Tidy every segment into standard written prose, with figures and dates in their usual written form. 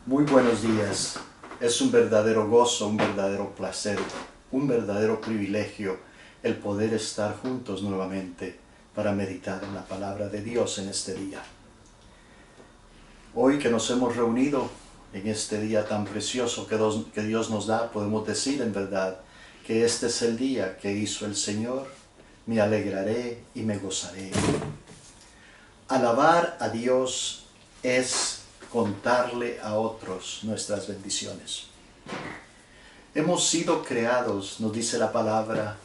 Muy buenos días. Es un verdadero gozo, un verdadero placer, un verdadero privilegio el poder estar juntos nuevamente para meditar en la palabra de Dios en este día. Hoy que nos hemos reunido en este día tan precioso que Dios nos da, podemos decir en verdad que este es el día que hizo el Señor. Me alegraré y me gozaré. Alabar a Dios es contarle a otros nuestras bendiciones. Hemos sido creados, nos dice la palabra,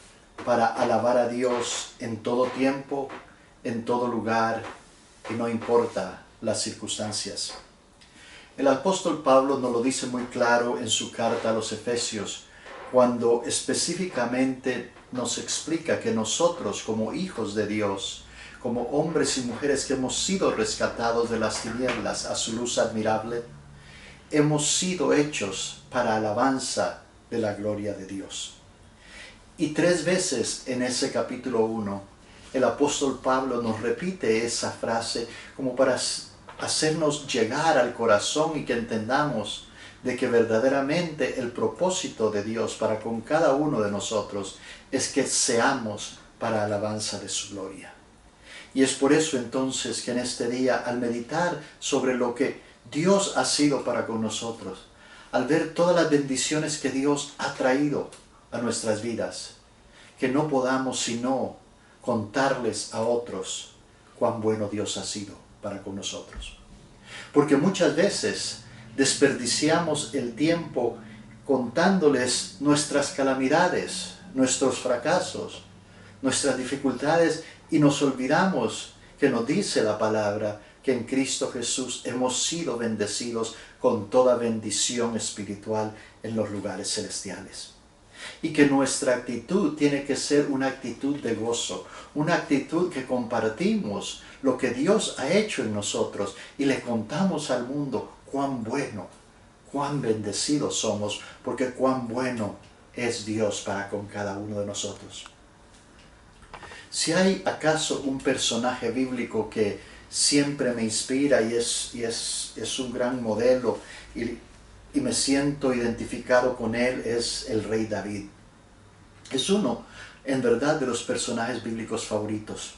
para alabar a Dios en todo tiempo, en todo lugar, y no importa las circunstancias. El apóstol Pablo nos lo dice muy claro en su carta a los Efesios, cuando específicamente nos explica que nosotros, como hijos de Dios, como hombres y mujeres que hemos sido rescatados de las tinieblas a su luz admirable, hemos sido hechos para alabanza de la gloria de Dios. Y 3 veces en ese capítulo 1, el apóstol Pablo nos repite esa frase como para hacernos llegar al corazón y que entendamos de que verdaderamente el propósito de Dios para con cada uno de nosotros es que seamos para alabanza de su gloria. Y es por eso entonces que en este día, al meditar sobre lo que Dios ha sido para con nosotros, al ver todas las bendiciones que Dios ha traído a nuestras vidas, que no podamos sino contarles a otros cuán bueno Dios ha sido para con nosotros. Porque muchas veces desperdiciamos el tiempo contándoles nuestras calamidades, nuestros fracasos, nuestras dificultades, y nos olvidamos que nos dice la palabra que en Cristo Jesús hemos sido bendecidos con toda bendición espiritual en los lugares celestiales. Y que nuestra actitud tiene que ser una actitud de gozo, una actitud que compartimos lo que Dios ha hecho en nosotros y le contamos al mundo cuán bueno, cuán bendecidos somos, porque cuán bueno es Dios para con cada uno de nosotros. Si hay acaso un personaje bíblico que siempre me inspira y es un gran modelo y me siento identificado con él, es el rey David. Es uno, en verdad, de los personajes bíblicos favoritos,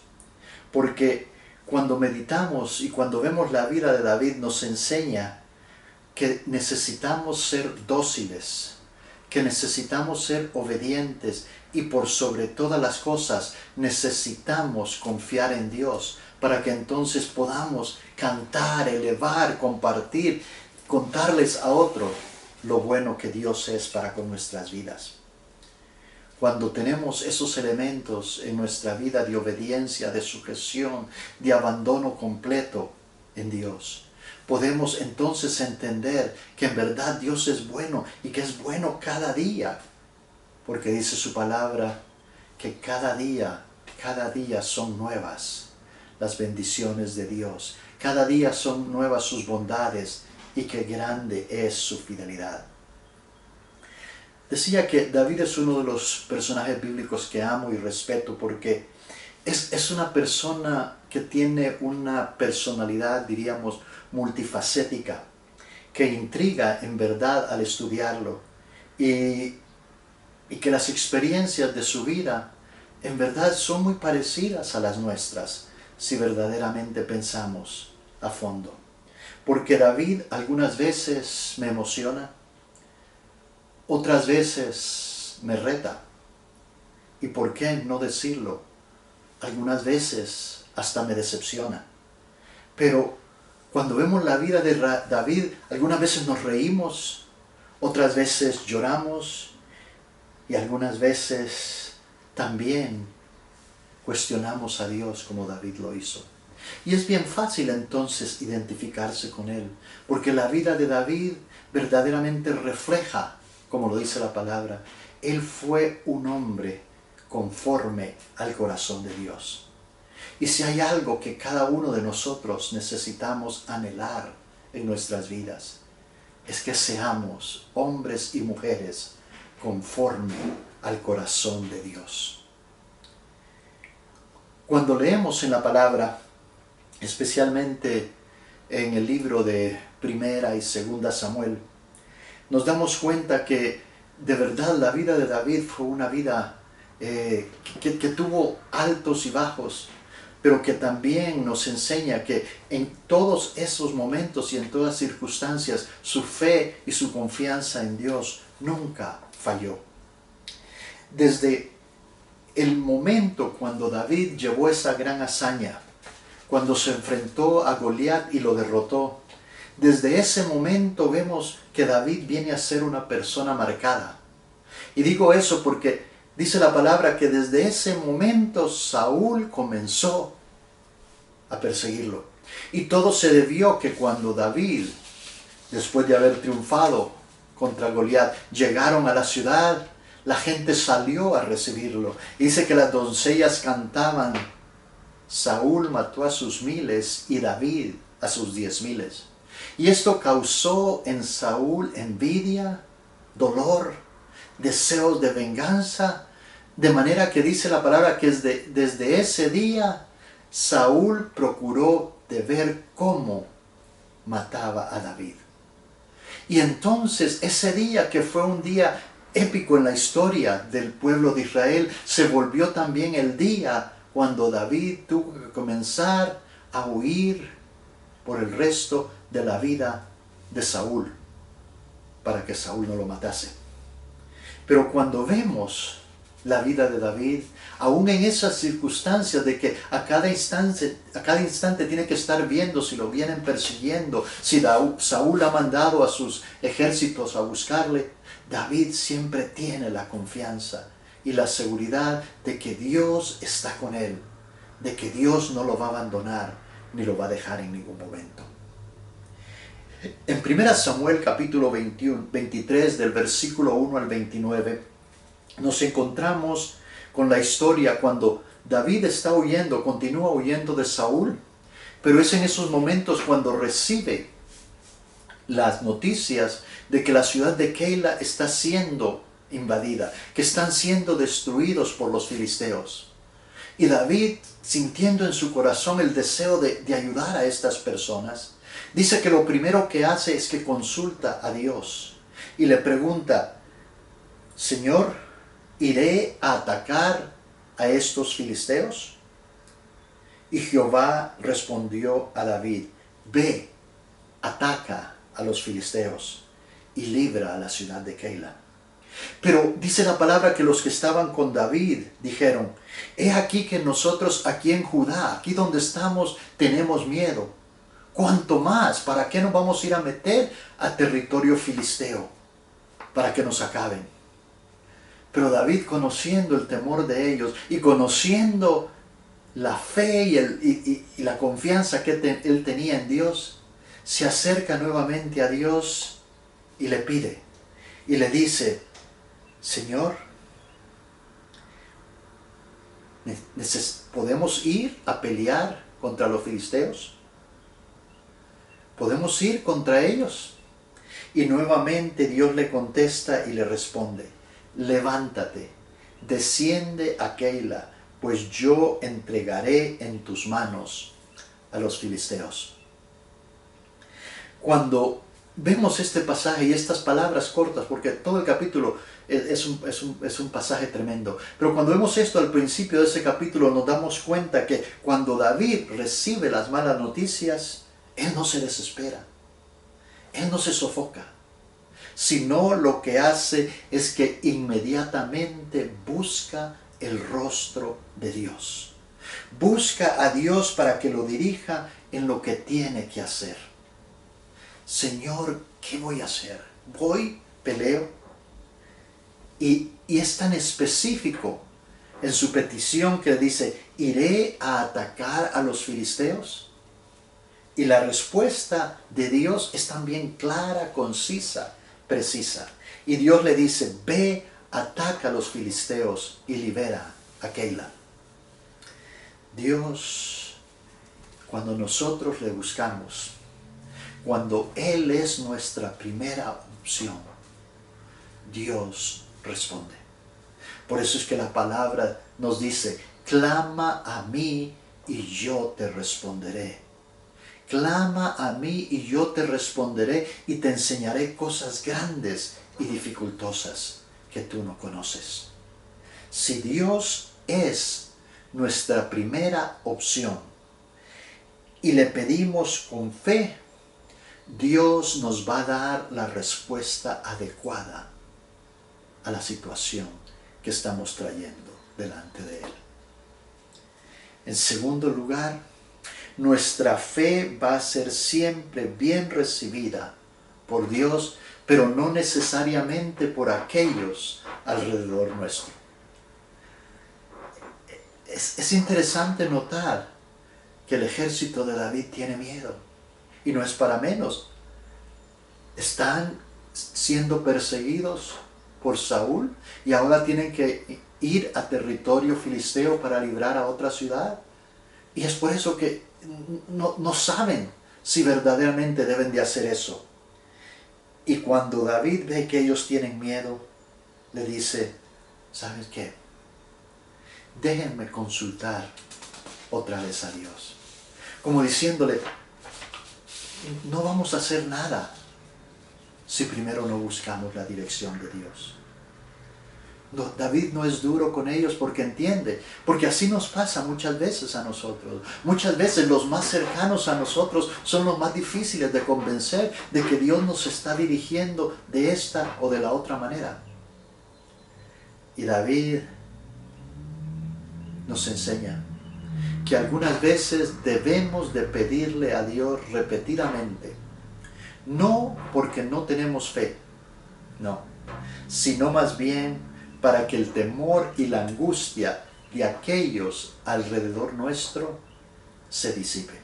porque cuando meditamos y cuando vemos la vida de David nos enseña que necesitamos ser dóciles, que necesitamos ser obedientes y por sobre todas las cosas necesitamos confiar en Dios para que entonces podamos cantar, elevar, compartir, contarles a otros lo bueno que Dios es para con nuestras vidas. Cuando tenemos esos elementos en nuestra vida de obediencia, de sujeción, de abandono completo en Dios, podemos entonces entender que en verdad Dios es bueno y que es bueno cada día. Porque dice su palabra que cada día son nuevas las bendiciones de Dios. Cada día son nuevas sus bondades y que grande es su fidelidad. Decía que David es uno de los personajes bíblicos que amo y respeto porque es una persona que tiene una personalidad, diríamos, multifacética, que intriga en verdad al estudiarlo y que las experiencias de su vida en verdad son muy parecidas a las nuestras si verdaderamente pensamos a fondo. Porque David algunas veces me emociona, otras veces me reta, y por qué no decirlo, algunas veces hasta me decepciona. Pero cuando vemos la vida de David, algunas veces nos reímos, otras veces lloramos y algunas veces también cuestionamos a Dios como David lo hizo. Y es bien fácil entonces identificarse con él, porque la vida de David verdaderamente refleja, como lo dice la palabra, él fue un hombre conforme al corazón de Dios. Y si hay algo que cada uno de nosotros necesitamos anhelar en nuestras vidas, es que seamos hombres y mujeres conforme al corazón de Dios. Cuando leemos en la palabra, especialmente en el libro de Primera y Segunda Samuel, nos damos cuenta que de verdad la vida de David fue una vida que tuvo altos y bajos, pero que también nos enseña que en todos esos momentos y en todas circunstancias su fe y su confianza en Dios nunca falló. Desde el momento cuando David llevó esa gran hazaña, cuando se enfrentó a Goliat y lo derrotó, desde ese momento vemos que David viene a ser una persona marcada. Y digo eso porque dice la palabra que desde ese momento Saúl comenzó a perseguirlo. Y todo se debió que cuando David, después de haber triunfado contra Goliat, llegaron a la ciudad, la gente salió a recibirlo. Dice que las doncellas cantaban: Saúl mató a sus 1000 y David a sus 10,000. Y esto causó en Saúl envidia, dolor, deseos de venganza, de manera que dice la palabra que desde ese día Saúl procuró de ver cómo mataba a David. Y entonces ese día, que fue un día épico en la historia del pueblo de Israel, se volvió también el día cuando David tuvo que comenzar a huir por el resto de la vida de Saúl, para que Saúl no lo matase. Pero cuando vemos la vida de David, aún en esas circunstancias de que a cada instante tiene que estar viendo si lo vienen persiguiendo, si Saúl ha mandado a sus ejércitos a buscarle, David siempre tiene la confianza y la seguridad de que Dios está con él, de que Dios no lo va a abandonar ni lo va a dejar en ningún momento. En 1 Samuel capítulo 23 del versículo 1 al 29 nos encontramos con la historia cuando David está huyendo, continúa huyendo de Saúl, pero es en esos momentos cuando recibe las noticias de que la ciudad de Keila está siendo invadida, que están siendo destruidos por los filisteos. Y David, sintiendo en su corazón el deseo de ayudar a estas personas, dice que lo primero que hace es que consulta a Dios y le pregunta: Señor, ¿iré a atacar a estos filisteos? Y Jehová respondió a David: ve, ataca a los filisteos y libra a la ciudad de Keila. Pero dice la palabra que los que estaban con David dijeron: he aquí que nosotros aquí en Judá, aquí donde estamos, tenemos miedo. ¿Cuánto más? ¿Para qué nos vamos a ir a meter a territorio filisteo? Para que nos acaben. Pero David, conociendo el temor de ellos y conociendo la fe y la confianza que él tenía en Dios, se acerca nuevamente a Dios y le pide, y le dice: Señor, ¿podemos ir a pelear contra los filisteos? ¿Podemos ir contra ellos? Y nuevamente Dios le contesta y le responde: levántate, desciende a Keila, pues yo entregaré en tus manos a los filisteos. Cuando vemos este pasaje y estas palabras cortas, porque todo el capítulo es un pasaje tremendo, pero cuando vemos esto al principio de ese capítulo, nos damos cuenta que cuando David recibe las malas noticias, él no se desespera, él no se sofoca, sino lo que hace es que inmediatamente busca el rostro de Dios. Busca a Dios para que lo dirija en lo que tiene que hacer. Señor, ¿qué voy a hacer? Voy, peleo. Y es tan específico en su petición que dice: ¿iré a atacar a los filisteos? Y la respuesta de Dios es también clara, concisa, precisa. Y Dios le dice: ve, ataca a los filisteos y libera a Keila. Dios, cuando nosotros le buscamos, cuando Él es nuestra primera opción, Dios responde. Por eso es que la palabra nos dice: clama a mí y yo te responderé. clama a mí y yo te responderé y te enseñaré cosas grandes y dificultosas que tú no conoces. Si Dios es nuestra primera opción y le pedimos con fe, Dios nos va a dar la respuesta adecuada a la situación que estamos trayendo delante de Él. En segundo lugar, nuestra fe va a ser siempre bien recibida por Dios, pero no necesariamente por aquellos alrededor nuestro. Es interesante notar que el ejército de David tiene miedo, y no es para menos. Están siendo perseguidos por Saúl y ahora tienen que ir a territorio filisteo para librar a otra ciudad. Y es por eso que no saben si verdaderamente deben de hacer eso. Y cuando David ve que ellos tienen miedo, le dice, ¿sabes qué? Déjenme consultar otra vez a Dios. Como diciéndole, no vamos a hacer nada si primero no buscamos la dirección de Dios. No, David no es duro con ellos porque entiende, porque así nos pasa muchas veces a nosotros. Muchas veces los más cercanos a nosotros son los más difíciles de convencer de que Dios nos está dirigiendo de esta o de la otra manera. Y David nos enseña que algunas veces debemos de pedirle a Dios repetidamente, no porque no tenemos fe, no, sino más bien para que el temor y la angustia de aquellos alrededor nuestro se disipe.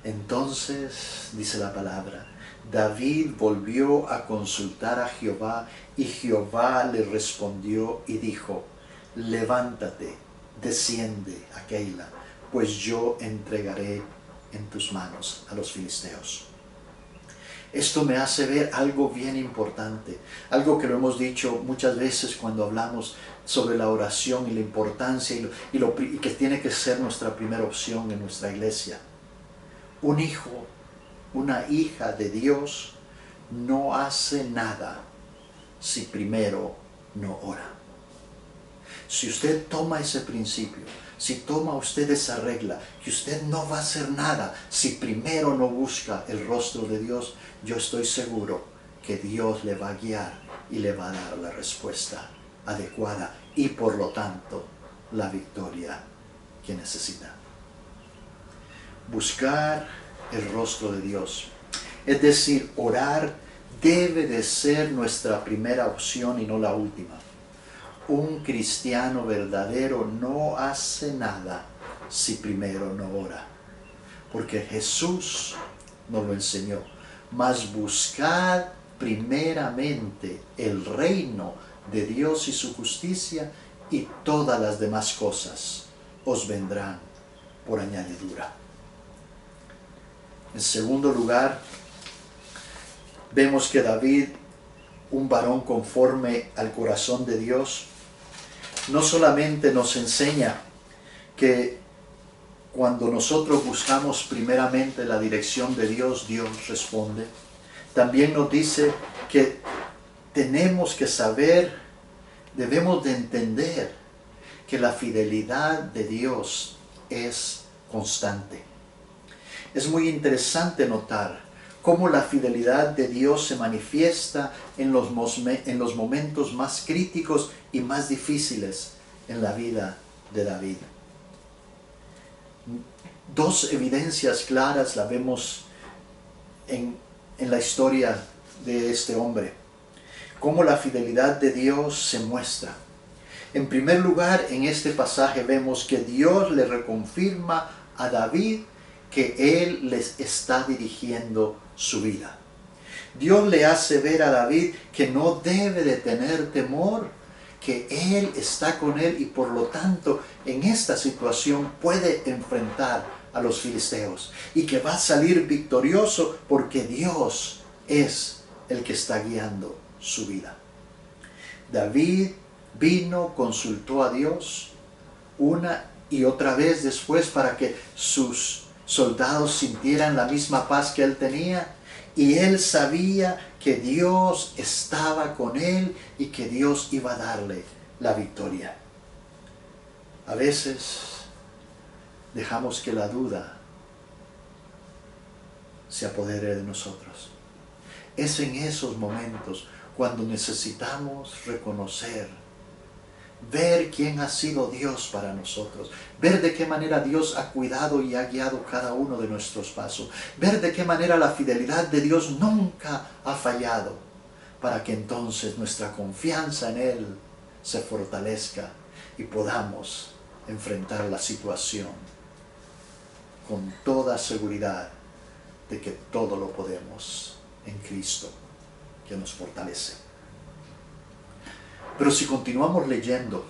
Entonces, dice la palabra, David volvió a consultar a Jehová y Jehová le respondió y dijo, levántate, desciende a Keila, pues yo entregaré en tus manos a los filisteos. Esto me hace ver algo bien importante, algo que lo hemos dicho muchas veces cuando hablamos sobre la oración y la importancia y que tiene que ser nuestra primera opción en nuestra iglesia. Un hijo, una hija de Dios no hace nada si primero no ora. Si usted toma ese principio, si toma usted esa regla, que usted no va a hacer nada si primero no busca el rostro de Dios, yo estoy seguro que Dios le va a guiar y le va a dar la respuesta adecuada y por lo tanto la victoria que necesita. Buscar el rostro de Dios, es decir, orar debe de ser nuestra primera opción y no la última. Un cristiano verdadero no hace nada si primero no ora, porque Jesús nos lo enseñó. Mas buscad primeramente el reino de Dios y su justicia, y todas las demás cosas os vendrán por añadidura. En segundo lugar, vemos que David, un varón conforme al corazón de Dios, no solamente nos enseña que cuando nosotros buscamos primeramente la dirección de Dios, Dios responde. También nos dice que tenemos que saber, debemos de entender que la fidelidad de Dios es constante. Es muy interesante notar cómo la fidelidad de Dios se manifiesta en los momentos más críticos y más difíciles en la vida de David. Dos evidencias claras la vemos en la historia de este hombre. Cómo la fidelidad de Dios se muestra. En primer lugar, en este pasaje vemos que Dios le reconfirma a David que Él les está dirigiendo su vida. Dios le hace ver a David que no debe de tener temor, que Él está con él y por lo tanto en esta situación puede enfrentar a los filisteos y que va a salir victorioso porque Dios es el que está guiando su vida. David vino, consultó a Dios una y otra vez después para que sus soldados sintieran la misma paz que él tenía. Y él sabía que Dios estaba con él y que Dios iba a darle la victoria. A veces dejamos que la duda se apodere de nosotros. Es en esos momentos cuando necesitamos reconocer, ver quién ha sido Dios para nosotros, ver de qué manera Dios ha cuidado y ha guiado cada uno de nuestros pasos, ver de qué manera la fidelidad de Dios nunca ha fallado, para que entonces nuestra confianza en Él se fortalezca y podamos enfrentar la situación con toda seguridad de que todo lo podemos en Cristo, que nos fortalece. Pero si continuamos leyendo,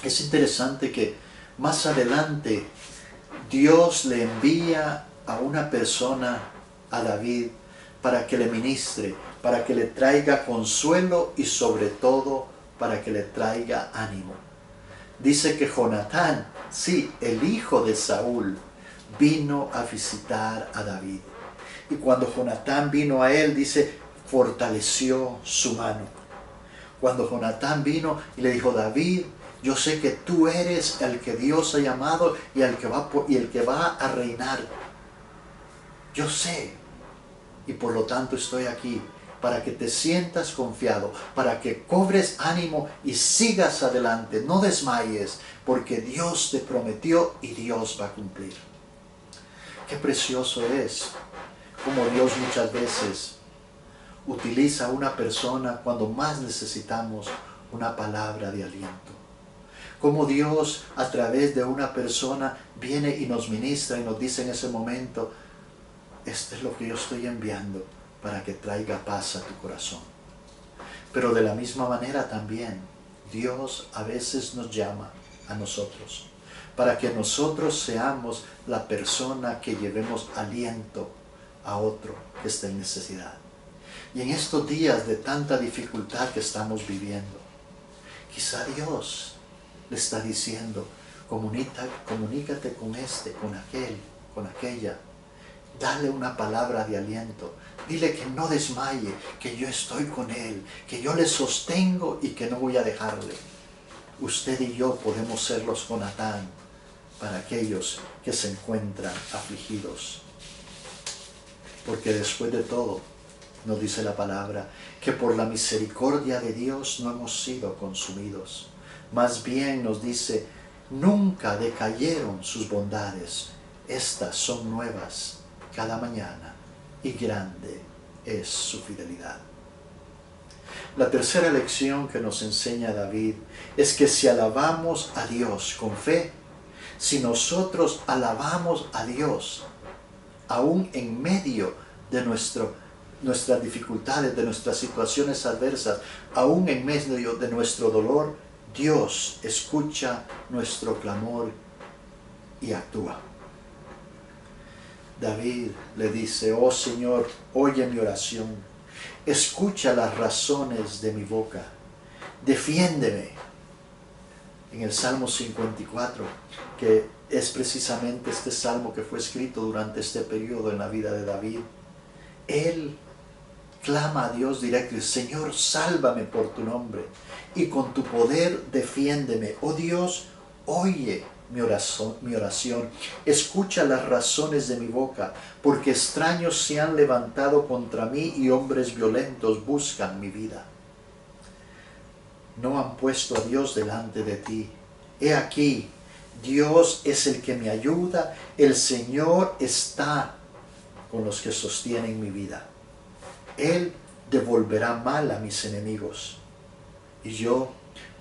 es interesante que más adelante Dios le envía a una persona, a David, para que le ministre, para que le traiga consuelo y sobre todo para que le traiga ánimo. Dice que Jonatán, sí, el hijo de Saúl, vino a visitar a David. Y cuando Jonatán vino a él, dice, fortaleció su mano. Cuando Jonatán vino y le dijo, David, yo sé que tú eres el que Dios ha llamado y el que va a reinar. Yo sé, y por lo tanto estoy aquí para que te sientas confiado, para que cobres ánimo y sigas adelante, no desmayes, porque Dios te prometió y Dios va a cumplir. Qué precioso es como Dios muchas veces utiliza a una persona cuando más necesitamos una palabra de aliento. Como Dios a través de una persona viene y nos ministra y nos dice en ese momento, esto es lo que yo estoy enviando para que traiga paz a tu corazón. Pero de la misma manera también Dios a veces nos llama a nosotros para que nosotros seamos la persona que llevemos aliento a otro que esté en necesidad. Y en estos días de tanta dificultad que estamos viviendo, quizá Dios le está diciendo, comunícate con este, con aquel, con aquella. Dale una palabra de aliento. Dile que no desmaye, que yo estoy con él, que yo le sostengo y que no voy a dejarle. Usted y yo podemos ser los Jonatán para aquellos que se encuentran afligidos. Porque después de todo, nos dice la palabra, que por la misericordia de Dios no hemos sido consumidos. Más bien nos dice, nunca decayeron sus bondades. Estas son nuevas cada mañana y grande es su fidelidad. La tercera lección que nos enseña David es que si alabamos a Dios con fe, si nosotros alabamos a Dios, aún en medio de nuestras dificultades, de nuestras situaciones adversas, aún en medio de nuestro dolor, Dios escucha nuestro clamor y actúa. David le dice, oh Señor, oye mi oración, escucha las razones de mi boca, defiéndeme. En el Salmo 54, que es precisamente este salmo que fue escrito durante este periodo en la vida de David, él clama a Dios directo y dice, Señor, sálvame por tu nombre y con tu poder defiéndeme. Oh Dios, oye mi oración, escucha las razones de mi boca, porque extraños se han levantado contra mí y hombres violentos buscan mi vida. No han puesto a Dios delante de ti. He aquí, Dios es el que me ayuda, el Señor está con los que sostienen mi vida. Él devolverá mal a mis enemigos, y yo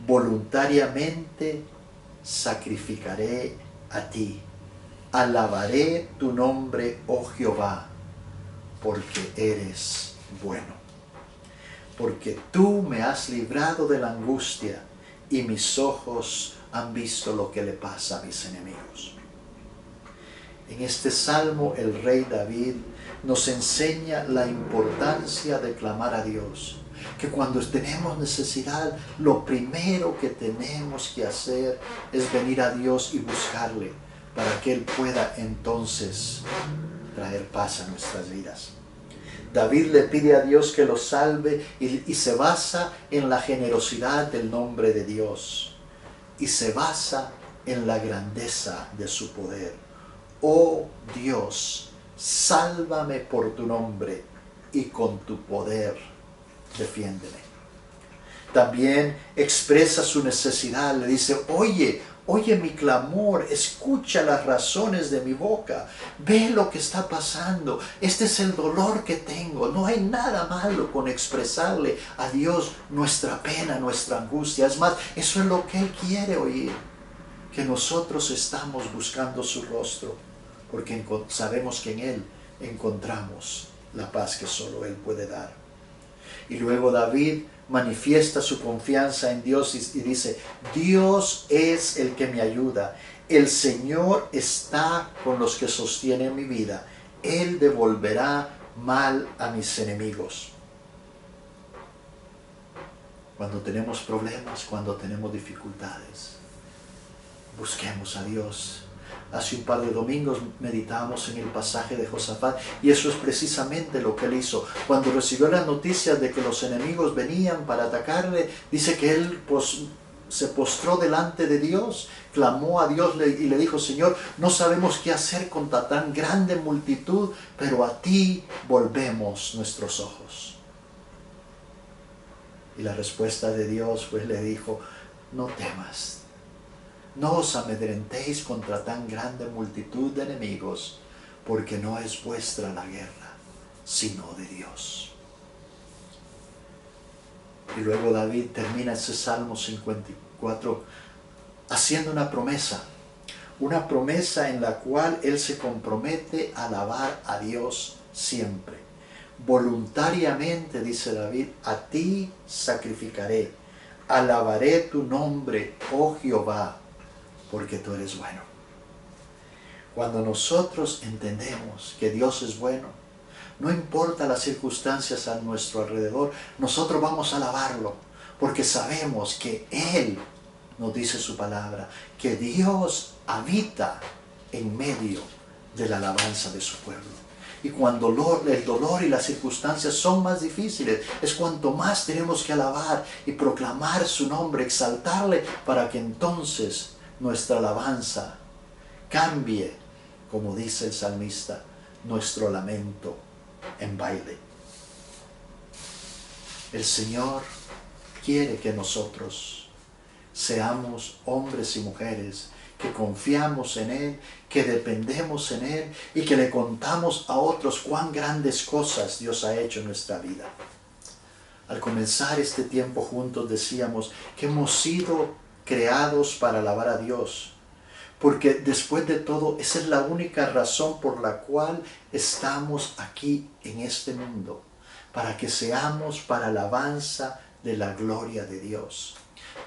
voluntariamente sacrificaré a ti. Alabaré tu nombre, oh Jehová, porque eres bueno. Porque tú me has librado de la angustia, y mis ojos han visto lo que le pasa a mis enemigos. En este salmo el rey David nos enseña la importancia de clamar a Dios, que cuando tenemos necesidad, lo primero que tenemos que hacer es venir a Dios y buscarle para que Él pueda entonces traer paz a nuestras vidas. David le pide a Dios que lo salve y se basa en la generosidad del nombre de Dios y se basa en la grandeza de su poder. Oh Dios, sálvame por tu nombre y con tu poder defiéndeme. También expresa su necesidad, le dice, oye mi clamor, escucha las razones de mi boca, ve lo que está pasando, este es el dolor que tengo. No hay nada malo con expresarle a Dios nuestra pena, nuestra angustia. Es más, eso es lo que Él quiere oír, que nosotros estamos buscando su rostro, porque sabemos que en Él encontramos la paz que solo Él puede dar. Y luego David manifiesta su confianza en Dios y dice, Dios es el que me ayuda, el Señor está con los que sostienen mi vida, Él devolverá mal a mis enemigos. Cuando tenemos problemas, cuando tenemos dificultades, busquemos a Dios. Hace un par de domingos meditábamos en el pasaje de Josafat y eso es precisamente lo que él hizo. Cuando recibió las noticias de que los enemigos venían para atacarle, dice que él se postró delante de Dios, clamó a Dios y le dijo, Señor, no sabemos qué hacer contra tan grande multitud, pero a ti volvemos nuestros ojos. Y la respuesta de Dios pues le dijo, no temas. No os amedrentéis contra tan grande multitud de enemigos, porque no es vuestra la guerra, sino de Dios. Y luego David termina ese Salmo 54 haciendo una promesa en la cual él se compromete a alabar a Dios siempre. Voluntariamente, dice David, a ti sacrificaré, alabaré tu nombre, oh Jehová, porque tú eres bueno. Cuando nosotros entendemos que Dios es bueno, no importa las circunstancias a nuestro alrededor, nosotros vamos a alabarlo, porque sabemos que Él nos dice su palabra, que Dios habita en medio de la alabanza de su pueblo. Y cuando el dolor y las circunstancias son más difíciles, es cuanto más tenemos que alabar y proclamar su nombre, exaltarle, para que entonces nuestra alabanza cambie, como dice el salmista, nuestro lamento en baile. El Señor quiere que nosotros seamos hombres y mujeres que confiamos en Él, que dependemos en Él y que le contamos a otros cuán grandes cosas Dios ha hecho en nuestra vida. Al comenzar este tiempo juntos decíamos que hemos sido creados para alabar a Dios, porque después de todo esa es la única razón por la cual estamos aquí en este mundo, para que seamos para alabanza de la gloria de Dios.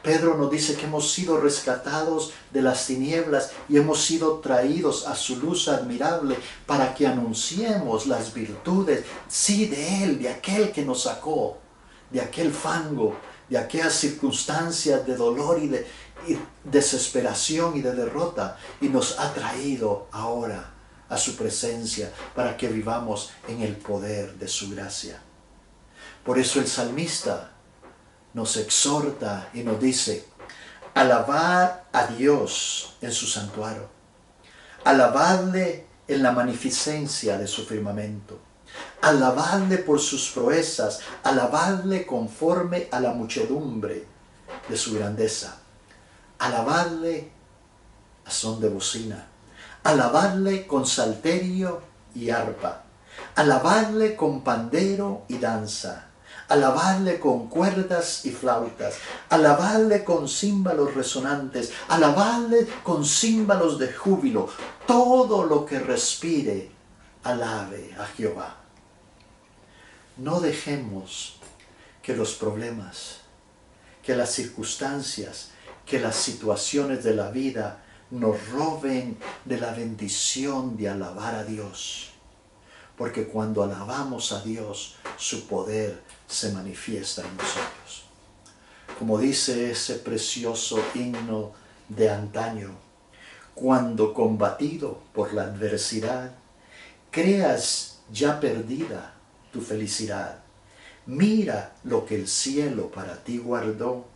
Pedro nos dice que hemos sido rescatados de las tinieblas y hemos sido traídos a su luz admirable para que anunciemos las virtudes, sí, de Él, de aquel que nos sacó, de aquel fango, de aquellas circunstancias de dolor y de desesperación y de derrota, y nos ha traído ahora a su presencia para que vivamos en el poder de su gracia. Por eso el salmista nos exhorta y nos dice, alabad a Dios en su santuario, alabadle en la magnificencia de su firmamento, alabadle por sus proezas, alabadle conforme a la muchedumbre de su grandeza, alabadle a son de bocina, alabadle con salterio y arpa, alabadle con pandero y danza, alabadle con cuerdas y flautas, alabadle con címbalos resonantes, alabadle con címbalos de júbilo. Todo lo que respire, alabe a Jehová. No dejemos que los problemas, que las circunstancias, que las situaciones de la vida nos roben de la bendición de alabar a Dios. Porque cuando alabamos a Dios, su poder se manifiesta en nosotros. Como dice ese precioso himno de antaño, cuando combatido por la adversidad, creas ya perdida tu felicidad, mira lo que el cielo para ti guardó,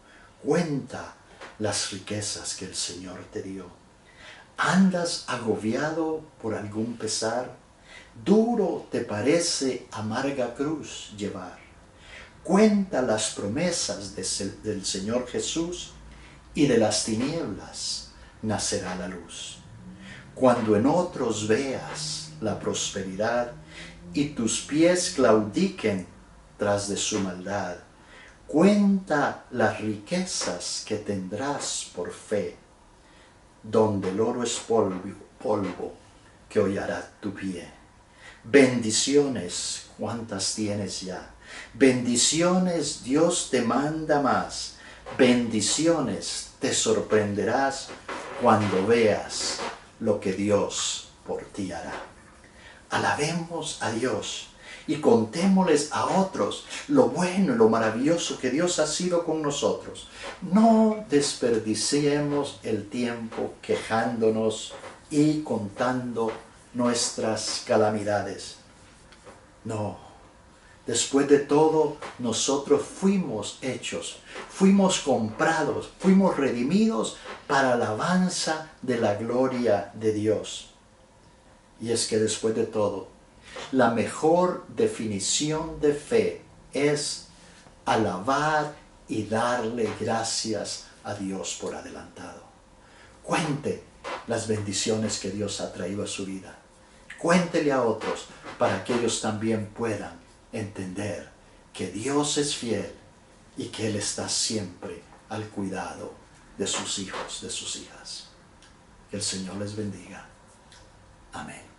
cuenta las riquezas que el Señor te dio. ¿Andas agobiado por algún pesar? Duro te parece amarga cruz llevar. Cuenta las promesas del Señor Jesús y de las tinieblas nacerá la luz. Cuando en otros veas la prosperidad y tus pies claudiquen tras de su maldad, cuenta las riquezas que tendrás por fe, donde el oro es polvo que hollará tu pie. Bendiciones, ¿cuántas tienes ya? Bendiciones, Dios te manda más. Bendiciones, te sorprenderás cuando veas lo que Dios por ti hará. Alabemos a Dios y contémosles a otros lo bueno y lo maravilloso que Dios ha sido con nosotros. No desperdiciemos el tiempo quejándonos y contando nuestras calamidades. No. Después de todo, nosotros fuimos hechos, fuimos comprados, fuimos redimidos para alabanza de la gloria de Dios. Y es que después de todo, la mejor definición de fe es alabar y darle gracias a Dios por adelantado. Cuente las bendiciones que Dios ha traído a su vida. Cuéntele a otros para que ellos también puedan entender que Dios es fiel y que Él está siempre al cuidado de sus hijos, de sus hijas. Que el Señor les bendiga. Amén.